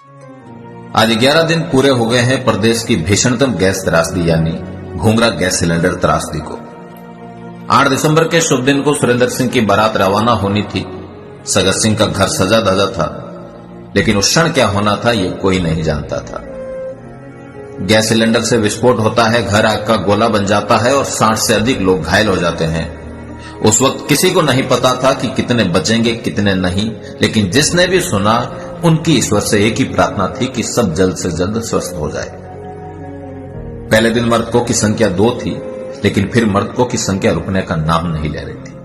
आज 11 दिन पूरे हो गए हैं प्रदेश की भीषणतम गैस त्रासदी यानी घूंघरा गैस सिलेंडर त्रासदी को। 8 दिसंबर के शुभ दिन को सुरेंद्र सिंह की बारात रवाना होनी थी। सगत सिंह का घर सजा धजा था, लेकिन उस क्षण क्या होना था ये कोई नहीं जानता था। गैस सिलेंडर से विस्फोट होता है, घर आग का गोला बन जाता है और 60 से अधिक लोग घायल हो जाते हैं। उस वक्त किसी को नहीं पता था कि कितने बचेंगे कितने नहीं, लेकिन जिसने भी सुना उनकी ईश्वर से एक ही प्रार्थना थी कि सब जल्द से जल्द स्वस्थ हो जाए। पहले दिन मृतकों की संख्या 2 थी, लेकिन फिर मृतकों की संख्या रुकने का नाम नहीं ले रही थी।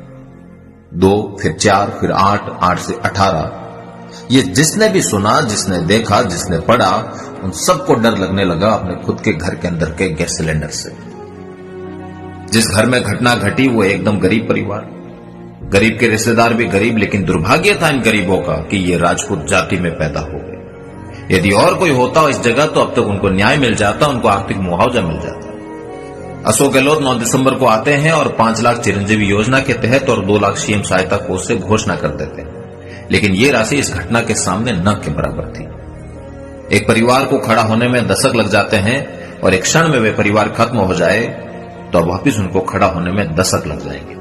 2, फिर 4, फिर 8 से 18। ये जिसने भी सुना, जिसने देखा, जिसने पढ़ा, उन सबको डर लगने लगा अपने खुद के घर के अंदर के गैस सिलेंडर से। जिस घर में घटना घटी वो एकदम गरीब परिवार, गरीब के रिश्तेदार भी गरीब, लेकिन दुर्भाग्य था इन गरीबों का कि ये राजपूत जाति में पैदा हो गए। यदि और कोई होता इस जगह तो अब तक उनको न्याय मिल जाता, उनको आर्थिक मुआवजा मिल जाता। अशोक गहलोत 9 दिसंबर को आते हैं और 5 लाख चिरंजीवी योजना के तहत और 2 लाख सीएम सहायता कोष से घोषणा कर देते हैं, लेकिन ये राशि इस घटना के सामने न के बराबर थी। एक परिवार को खड़ा होने में दशक लग जाते हैं और एक क्षण में वे परिवार खत्म हो जाए तो अब वापिस उनको खड़ा होने में दशक लग जाएंगे।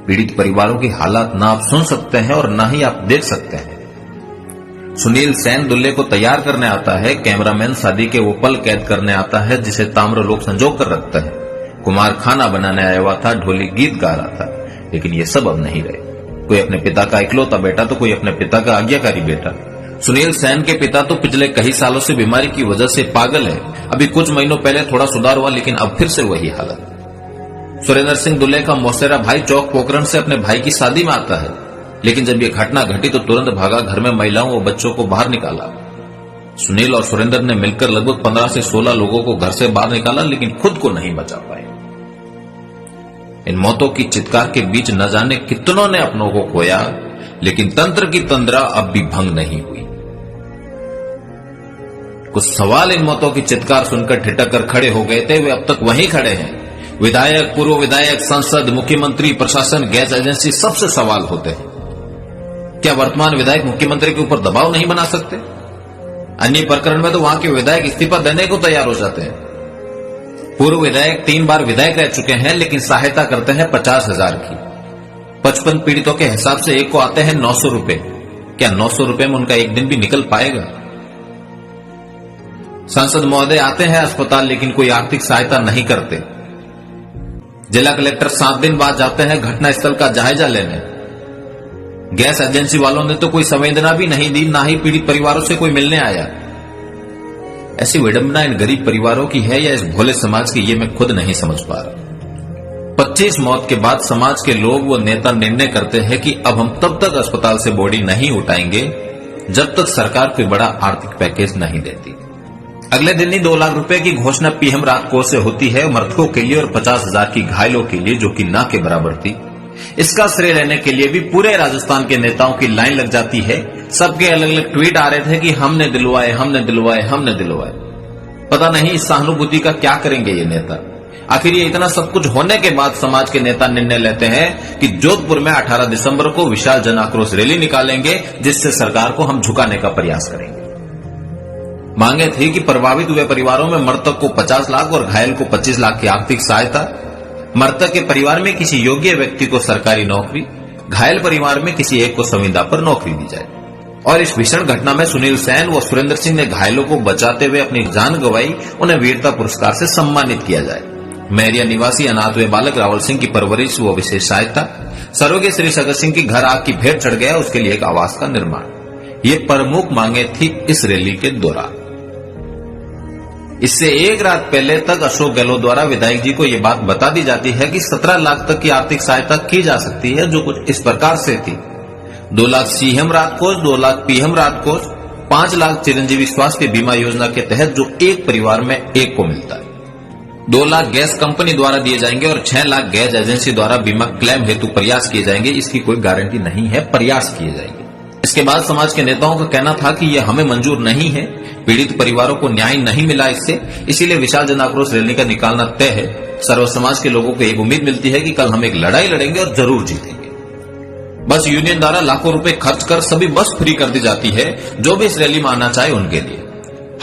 पीड़ित परिवारों की हालात ना आप सुन सकते हैं और ना ही आप देख सकते हैं। सुनील सेन दूल्हे को तैयार करने आता है, कैमरामैन शादी के वो पल कैद करने आता है जिसे ताम्र लोग संजोग कर रखते हैं। कुमार खाना बनाने आया हुआ था, ढोली गीत गा रहा था, लेकिन ये सब अब नहीं रहे। कोई अपने पिता का इकलौता बेटा तो कोई अपने पिता का आज्ञाकारी बेटा। सुनील सेन के पिता तो पिछले कई सालों से बीमारी की वजह से पागल है। अभी कुछ महीनों पहले थोड़ा सुधार हुआ, लेकिन अब फिर से वही हालत। सुरेंद्र सिंह दूल्हे का मौसेरा भाई चौक पोखरण से अपने भाई की शादी में आता है, लेकिन जब ये घटना घटी तो तुरंत भागा, घर में महिलाओं और बच्चों को बाहर निकाला। सुनील और सुरेंद्र ने मिलकर लगभग 15 से 16 लोगों को घर से बाहर निकाला, लेकिन खुद को नहीं बचा पाए। इन मौतों की चित्कार के बीच न जाने कितनों ने अपनों को खोया, लेकिन तंत्र की तंद्रा अब भी भंग नहीं हुई। कुछ सवाल इन मौतों की चित्कार सुनकर ठिठक कर खड़े हो गए थे, वे अब तक वहीं खड़े हैं। विधायक, पूर्व विधायक, संसद, मुख्यमंत्री, प्रशासन, गैस एजेंसी, सबसे सवाल होते हैं। क्या वर्तमान विधायक मुख्यमंत्री के ऊपर दबाव नहीं बना सकते? अन्य प्रकरण में तो वहां के विधायक इस्तीफा देने को तैयार हो जाते हैं। पूर्व विधायक 3 बार विधायक रह चुके हैं, लेकिन सहायता करते हैं 50,000 की। 55 पीड़ितों के हिसाब से एक को आते हैं 900 रुपए। क्या 900 रुपए में उनका एक दिन भी निकल पाएगा? सांसद महोदय आते हैं अस्पताल, लेकिन कोई आर्थिक सहायता नहीं करते। जिला कलेक्टर 7 दिन बाद जाते हैं घटनास्थल का जायजा लेने। गैस एजेंसी वालों ने तो कोई संवेदना भी नहीं दी, ना ही पीड़ित परिवारों से कोई मिलने आया। ऐसी विडंबना इन गरीब परिवारों की है या इस भोले समाज की, ये मैं खुद नहीं समझ पा रहा। 25 मौत के बाद समाज के लोग व नेता निर्णय करते हैं कि अब हम तब तक अस्पताल से बॉडी नहीं उठाएंगे जब तक सरकार कोई बड़ा आर्थिक पैकेज नहीं देती। अगले दिन ही 2 लाख रुपए की घोषणा पीएम राहत कोष से होती है मृतकों के लिए और 50,000 की घायलों के लिए, जो कि ना के बराबर थी। इसका श्रेय लेने के लिए भी पूरे राजस्थान के नेताओं की लाइन लग जाती है। सबके अलग अलग ट्वीट आ रहे थे कि हमने दिलवाए, हमने दिलवाए, हमने दिलवाए। पता नहीं इस सहानुभूति का क्या करेंगे ये नेता। आखिर ये इतना सब कुछ होने के बाद समाज के नेता निर्णय लेते हैं कि जोधपुर में 18 दिसंबर को विशाल जन आक्रोश रैली निकालेंगे, जिससे सरकार को हम झुकाने का प्रयास करेंगे। मांगे थी कि प्रभावित हुए परिवारों में मृतक को 50 लाख और घायल को 25 लाख की आर्थिक सहायता, मृतक के परिवार में किसी योग्य व्यक्ति को सरकारी नौकरी, घायल परिवार में किसी एक को संविदा पर नौकरी दी जाए। और इस भीषण घटना में सुनील सेन व सुरेंद्र सिंह ने घायलों को बचाते हुए अपनी जान गंवाई, उन्हें वीरता पुरस्कार से सम्मानित किया जाए। मैरिया निवासी अनाथ हुए बालक रावल सिंह की परवरिश व विशेष सहायता, स्वर्गीय श्री सगत सिंह की घर आग की भेंट चढ़ गया, उसके लिए एक आवास का निर्माण, ये प्रमुख मांगे थी इस रैली के दौरान। इससे एक रात पहले तक अशोक गहलोत द्वारा विधायक जी को यह बात बता दी जाती है कि 17 लाख तक की आर्थिक सहायता की जा सकती है, जो कुछ इस प्रकार से थी: 2 लाख सीएम राहत कोष, 2 लाख पीएम राहत कोष, 5 लाख चिरंजीवी स्वास्थ्य बीमा योजना के तहत जो एक परिवार में एक को मिलता है, 2 लाख गैस कंपनी द्वारा दिए जाएंगे और 6 लाख गैस एजेंसी द्वारा बीमा क्लेम हेतु प्रयास किए जाएंगे। इसकी कोई गारंटी नहीं है, प्रयास किए जाएंगे। इसके बाद समाज के नेताओं का कहना था कि यह हमें मंजूर नहीं है, पीड़ित परिवारों को न्याय नहीं मिला इससे, इसीलिए विशाल जन आक्रोश रैली का निकालना तय है। सर्व समाज के लोगों को एक उम्मीद मिलती है कि कल हम एक लड़ाई लड़ेंगे और जरूर जीतेंगे। बस यूनियन द्वारा लाखों रुपए खर्च कर सभी बस फ्री कर दी जाती है जो भी इस रैली में आना चाहे उनके लिए।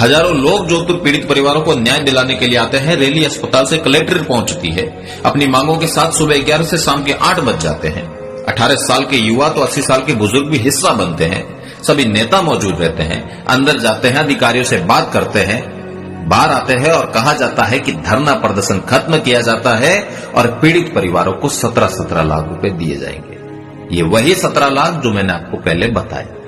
हजारों लोग जोधपुर पीड़ित परिवारों को न्याय दिलाने के लिए आते हैं। रैली अस्पताल से कलेक्ट्रेट पहुंचती है। अपनी मांगों के साथ सुबह 11 से शाम के 8 बज जाते हैं। 18 साल के युवा तो 80 साल के बुजुर्ग भी हिस्सा बनते हैं। सभी नेता मौजूद रहते हैं। अंदर जाते हैं, अधिकारियों से बात करते हैं, बाहर आते हैं और कहा जाता है कि धरना प्रदर्शन खत्म किया जाता है और पीड़ित परिवारों को 17-17 लाख रुपए दिए जाएंगे। ये वही 17 लाख जो मैंने आपको पहले बताया।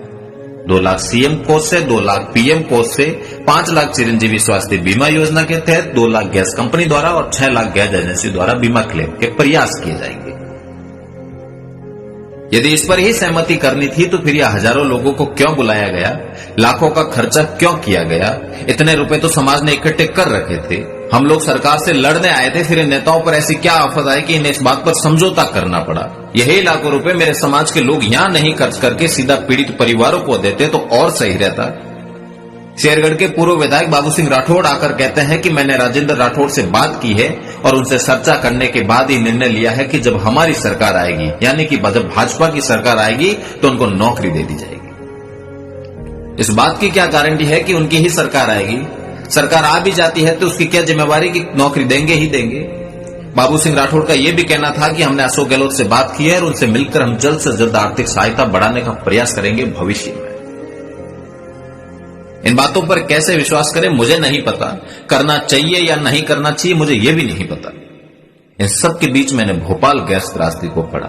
2 लाख सीएम कोष से, 2 लाख पीएम कोष से, 5 लाख चिरंजीवी स्वास्थ्य बीमा योजना के तहत, 2 लाख गैस कंपनी द्वारा और 6 लाख गैस एजेंसी द्वारा बीमा क्लेम के प्रयास किए जाएंगे। यदि इस पर ही सहमति करनी थी तो फिर यह हजारों लोगों को क्यों बुलाया गया, लाखों का खर्चा क्यों किया गया? इतने रुपए तो समाज ने इकट्ठे कर रखे थे। हम लोग सरकार से लड़ने आए थे, फिर इन नेताओं पर ऐसी क्या आफत आई कि इन्हें इस बात पर समझौता करना पड़ा। यही लाखों रुपए मेरे समाज के लोग यहां नहीं खर्च करके सीधा पीड़ित परिवारों को देते तो और सही रहता। शेरगढ़ के पूर्व विधायक बाबू सिंह राठौड़ आकर कहते हैं कि मैंने राजेंद्र राठौड़ से बात की है और उनसे चर्चा करने के बाद ही निर्णय लिया है कि जब हमारी सरकार आएगी, यानी कि जब भाजपा की सरकार आएगी तो उनको नौकरी दे दी जाएगी। इस बात की क्या गारंटी है कि उनकी ही सरकार आएगी? सरकार आ भी जाती है तो उसकी क्या जिम्मेवारी की नौकरी देंगे ही देंगे। बाबू सिंह राठौड़ का यह भी कहना था कि हमने अशोक गहलोत से बात की है और उनसे मिलकर हम जल्द से जल्द आर्थिक सहायता बढ़ाने का प्रयास करेंगे भविष्य में। इन बातों पर कैसे विश्वास करें मुझे नहीं पता। करना चाहिए या नहीं करना चाहिए मुझे यह भी नहीं पता। इन सब के बीच मैंने भोपाल गैस त्रासदी को पढ़ा।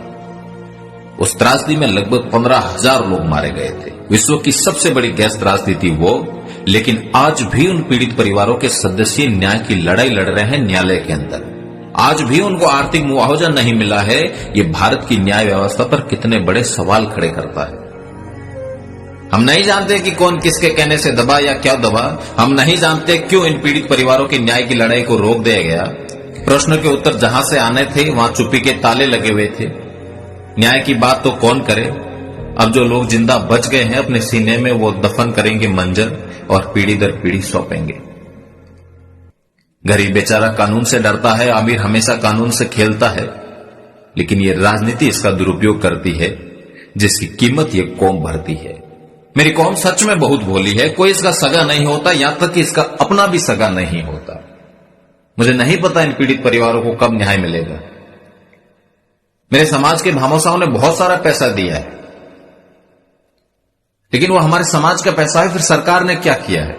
उस त्रासदी में लगभग 15,000 लोग मारे गए थे। विश्व की सबसे बड़ी गैस त्रासदी थी वो। लेकिन आज भी उन पीड़ित परिवारों के सदस्य न्याय की लड़ाई लड़ रहे हैं न्यायालय के अंदर। आज भी उनको आर्थिक मुआवजा नहीं मिला है। ये भारत की न्याय व्यवस्था पर कितने बड़े सवाल खड़े करता है। हम नहीं जानते कि कौन किसके कहने से दबा या क्या दबा। हम नहीं जानते क्यों इन पीड़ित परिवारों की न्याय की लड़ाई को रोक दिया गया। प्रश्न के उत्तर जहां से आने थे वहां चुप्पी के ताले लगे हुए थे। न्याय की बात तो कौन करे। अब जो लोग जिंदा बच गए हैं अपने सीने में वो दफन करेंगे मंजर और पीढ़ी दर पीढ़ी सौंपेंगे। गरीब बेचारा कानून से डरता है, आमिर हमेशा कानून से खेलता है। लेकिन ये राजनीति इसका दुरुपयोग करती है जिसकी कीमत ये कौम भरती है। मेरी कौम सच में बहुत भोली है। कोई इसका सगा नहीं होता, यहां तक कि इसका अपना भी सगा नहीं होता। मुझे नहीं पता इन पीड़ित परिवारों को कब न्याय मिलेगा। मेरे समाज के भामाशाहों ने बहुत सारा पैसा दिया है, लेकिन वो हमारे समाज का पैसा है। फिर सरकार ने क्या किया है?